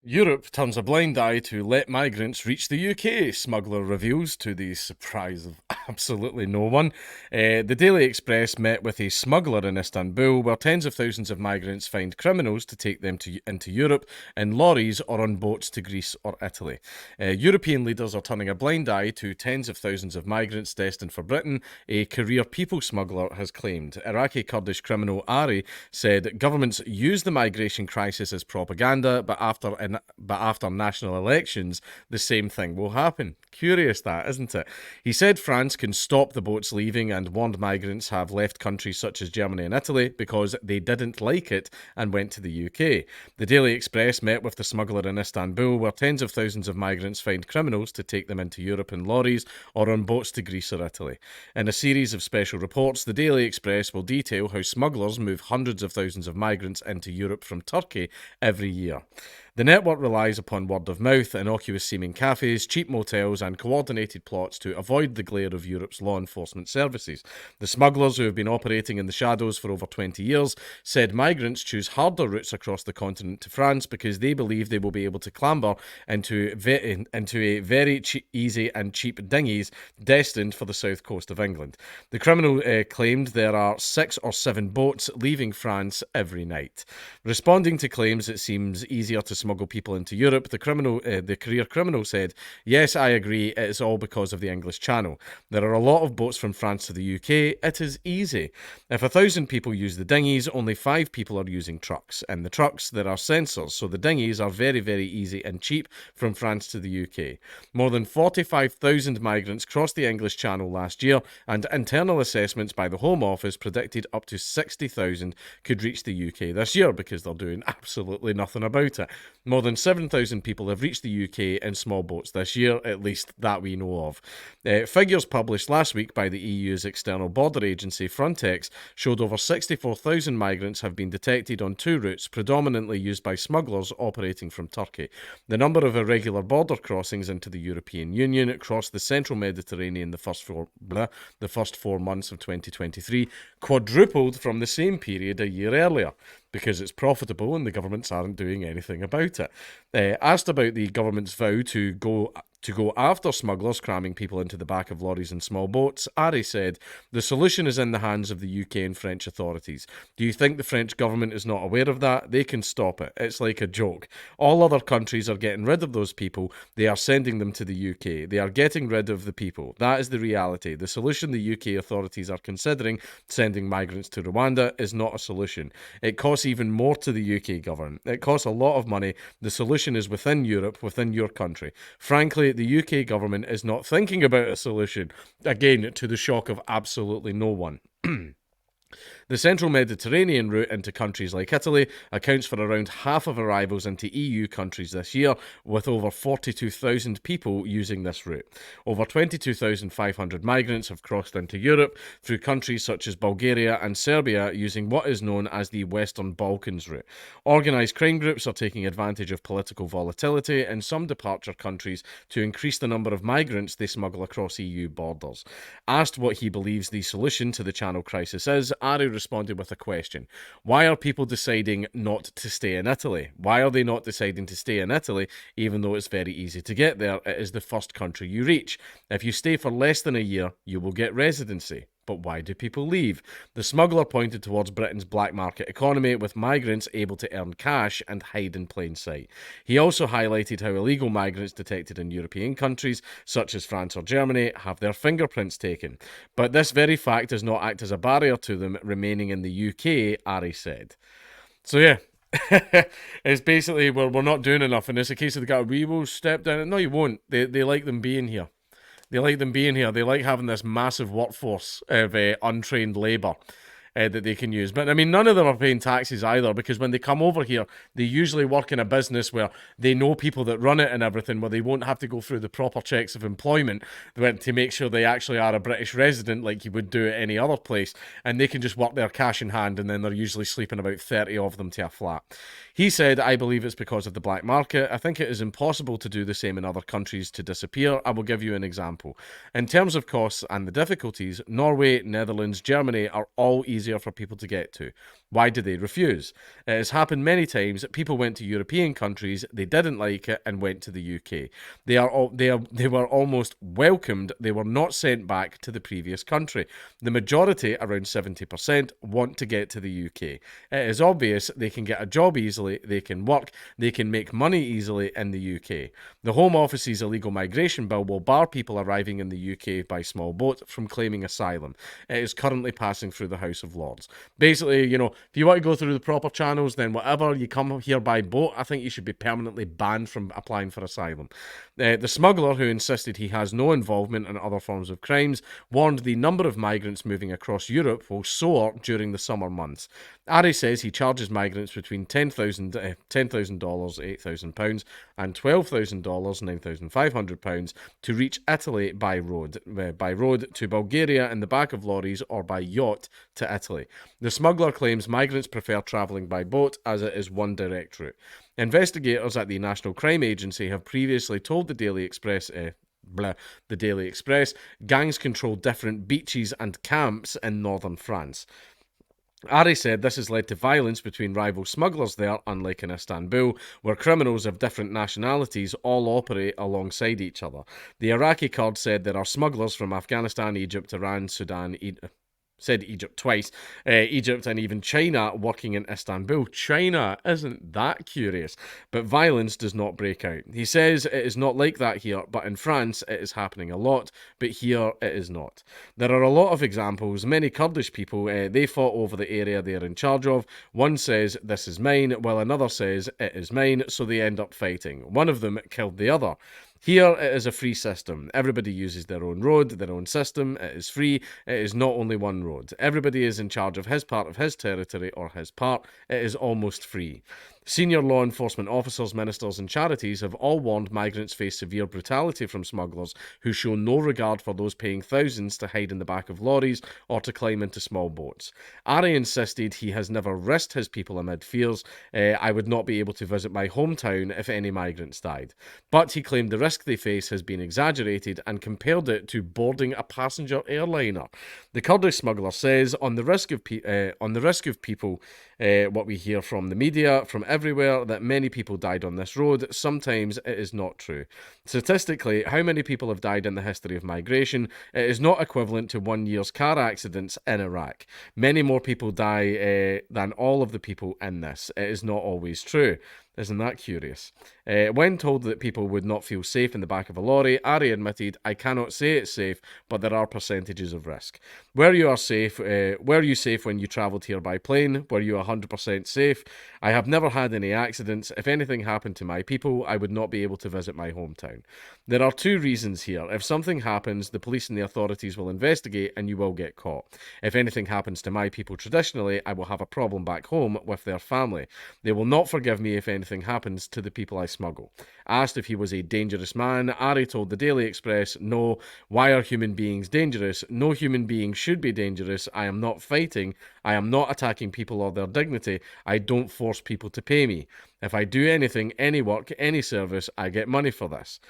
Europe turns a blind eye to let migrants reach the UK, Smuggler reveals to the surprise of absolutely no one. The Daily Express met with a smuggler in Istanbul where tens of thousands of migrants find criminals to take them into Europe in lorries or on boats to Greece or Italy. European leaders are turning a blind eye to tens of thousands of migrants destined for Britain, a career people smuggler has claimed. Iraqi Kurdish criminal Ari said governments use the migration crisis as propaganda, but after national elections, the same thing will happen. Curious that, isn't it? He said France can stop the boats leaving and warned migrants have left countries such as Germany and Italy because they didn't like it and went to the UK. The Daily Express met with the smuggler in Istanbul, where tens of thousands of migrants find criminals to take them into Europe in lorries or on boats to Greece or Italy. In a series of special reports, the Daily Express will detail how smugglers move hundreds of thousands of migrants into Europe from Turkey every year. The network relies upon word of mouth, innocuous seeming cafes, cheap motels, and coordinated plots to avoid the glare of Europe's law enforcement services. The smugglers, who have been operating in the shadows for over 20 years, said migrants choose harder routes across the continent to France because they believe they will be able to clamber into a very easy and cheap dinghies destined for the south coast of England. The criminal claimed there are 6 or 7 boats leaving France every night. Responding to claims it seems easier to smuggle people into Europe, the career criminal said, "Yes, I agree, it is all because of the English Channel. There are a lot of boats from France to the UK, it is easy. If 1,000 people use the dinghies, only 5 people are using trucks. In the trucks, there are sensors, so the dinghies are very, very easy and cheap from France to the UK. More than 45,000 migrants crossed the English Channel last year, and internal assessments by the Home Office predicted up to 60,000 could reach the UK this year because they're doing absolutely nothing about it. More than 7,000 people have reached the UK in small boats this year, at least that we know of. Figures published last week by the EU's external border agency Frontex showed over 64,000 migrants have been detected on 2 routes, predominantly used by smugglers operating from Turkey. The number of irregular border crossings into the European Union crossed the central Mediterranean the first 4 months of 2023 quadrupled from the same period a year earlier, because it's profitable and the governments aren't doing anything about it. Asked about the government's vow to go after smugglers cramming people into the back of lorries and small boats, Ari said, "The solution is in the hands of the UK and French authorities. Do you think the French government is not aware of that? They can stop it. It's like a joke. All other countries are getting rid of those people. They are sending them to the UK. They are getting rid of the people. That is the reality. The solution the UK authorities are considering, sending migrants to Rwanda, is not a solution. It costs even more to the UK government. It costs a lot of money. The solution is within Europe, within your country. Frankly, the UK government is not thinking about a solution." Again, to the shock of absolutely no one. The central Mediterranean route into countries like Italy accounts for around half of arrivals into EU countries this year, with over 42,000 people using this route. Over 22,500 migrants have crossed into Europe through countries such as Bulgaria and Serbia using what is known as the Western Balkans route. Organised crime groups are taking advantage of political volatility in some departure countries to increase the number of migrants they smuggle across EU borders. Asked what he believes the solution to the Channel crisis is, Ari responded with a question. Why are people deciding not to stay in Italy? Why are they not deciding to stay in Italy, even though it's very easy to get there? It is the first country you reach. If you stay for less than a year, you will get residency. But why do people leave? The smuggler pointed towards Britain's black market economy, with migrants able to earn cash and hide in plain sight. He also highlighted how illegal migrants detected in European countries, such as France or Germany, have their fingerprints taken. But this very fact does not act as a barrier to them remaining in the UK, Ari said. So yeah, it's basically, we're not doing enough, and it's a case of the guy, we will step down. No, you won't. They like them being here. They like them being here. They like having this massive workforce of untrained labour that they can use. But I mean, none of them are paying taxes either, because when they come over here, they usually work in a business where they know people that run it and everything, where they won't have to go through the proper checks of employment to make sure they actually are a British resident like you would do at any other place. And they can just work their cash in hand, and then they're usually sleeping about 30 of them to a flat. He said, "I believe it's because of the black market. I think it is impossible to do the same in other countries to disappear. I will give you an example. In terms of costs and the difficulties, Norway, Netherlands, Germany are all easy easier for people to get to. Why do they refuse? It has happened many times. People went to European countries, they didn't like it, and went to the UK. They were almost welcomed. They were not sent back to the previous country. The majority, around 70%, want to get to the UK. It is obvious they can get a job easily, they can work, they can make money easily in the UK. The Home Office's illegal migration bill will bar people arriving in the UK by small boat from claiming asylum. It is currently passing through the House of Lords. Basically, if you want to go through the proper channels, then whatever, you come here by boat, I think you should be permanently banned from applying for asylum. The smuggler, who insisted he has no involvement in other forms of crimes, warned the number of migrants moving across Europe will soar during the summer months. Ari says he charges migrants between $10,000, £8,000, and $12,000, £9,500, to reach Italy by road to Bulgaria in the back of lorries, or by yacht to Italy. The smuggler claims migrants prefer travelling by boat as it is one direct route. Investigators at the National Crime Agency have previously told the Daily Express gangs control different beaches and camps in northern France. Ari said this has led to violence between rival smugglers there, unlike in Istanbul, where criminals of different nationalities all operate alongside each other. The Iraqi Kurd said there are smugglers from Afghanistan, Egypt, Iran, Sudan, said Egypt twice, Egypt and even China working in Istanbul. China, isn't that curious? But violence does not break out. He says it is not like that here, but in France it is happening a lot, but here it is not. There are a lot of examples. Many Kurdish people, they fought over the area they are in charge of. One says, this is mine, while another says, it is mine, so they end up fighting. One of them killed the other. Here, it is a free system. Everybody uses their own road, their own system. It is free. It is not only one road. Everybody is in charge of his part of his territory or his part. It is almost free. Senior law enforcement officers, ministers, and charities have all warned migrants face severe brutality from smugglers who show no regard for those paying thousands to hide in the back of lorries or to climb into small boats. Ari insisted he has never risked his people amid fears. I would not be able to visit my hometown if any migrants died. But he claimed the risk they face has been exaggerated and compared it to boarding a passenger airliner. The Kurdish smuggler says, on the risk of people, what we hear from the media, from everywhere, that many people died on this road, sometimes it is not true. Statistically, how many people have died in the history of migration? It is not equivalent to 1 year's car accidents in Iraq. Many more people die than all of the people in this. It is not always true. Isn't that curious? When told that people would not feel safe in the back of a lorry, Ari admitted, I cannot say it's safe, but there are percentages of risk. Were you safe when you travelled here by plane? Were you 100% safe? I have never had any accidents. If anything happened to my people, I would not be able to visit my hometown. There are two reasons here. If something happens, the police and the authorities will investigate and you will get caught. If anything happens to my people traditionally, I will have a problem back home with their family. They will not forgive me if anything happens to the people I smuggle. Asked if he was a dangerous man, Ari told the Daily Express, no, why are human beings dangerous? No human being should be dangerous. I am not fighting. I am not attacking people or their dignity. I don't force people to pay me. If I do anything, any work, any service, I get money for this.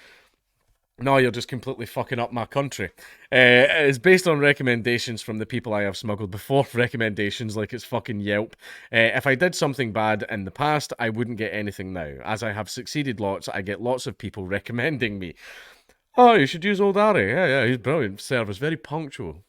No, you're just completely fucking up my country. It is based on recommendations from the people I have smuggled before. Recommendations like it's fucking Yelp. If I did something bad in the past, I wouldn't get anything now. As I have succeeded lots, I get lots of people recommending me. Oh, you should use old Ari. Yeah, he's brilliant service. Very punctual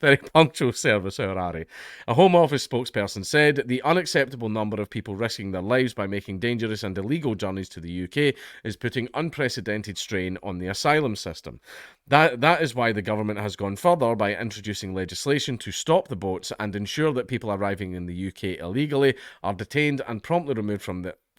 service, our Ari. A Home Office spokesperson said the unacceptable number of people risking their lives by making dangerous and illegal journeys to the UK is putting unprecedented strain on the asylum system. That is why the government has gone further by introducing legislation to stop the boats and ensure that people arriving in the UK illegally are detained and promptly removed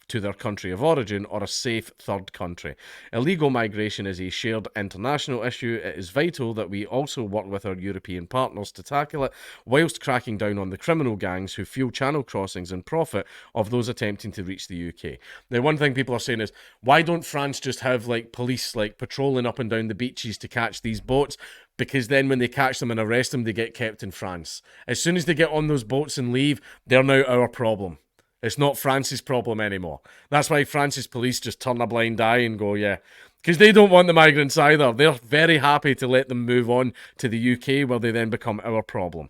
to their country of origin or a safe third country. Illegal migration is a shared international issue. It is vital that we also work with our European partners to tackle it, whilst cracking down on the criminal gangs who fuel channel crossings and profit of those attempting to reach the UK. Now, one thing people are saying is, why don't France just have police patrolling up and down the beaches to catch these boats? Because then when they catch them and arrest them, they get kept in France. As soon as they get on those boats and leave, they're now our problem. It's not France's problem anymore. That's why France's police just turn a blind eye and go, yeah. Because they don't want the migrants either. They're very happy to let them move on to the UK where they then become our problem.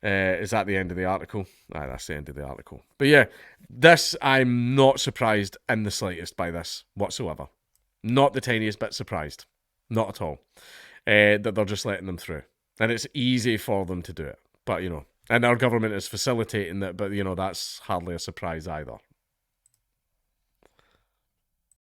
Is that the end of the article? Aye, that's the end of the article. But yeah, this, I'm not surprised in the slightest by this whatsoever. Not the tiniest bit surprised. Not at all. That they're just letting them through. And it's easy for them to do it. But, and our government is facilitating that, but, that's hardly a surprise either,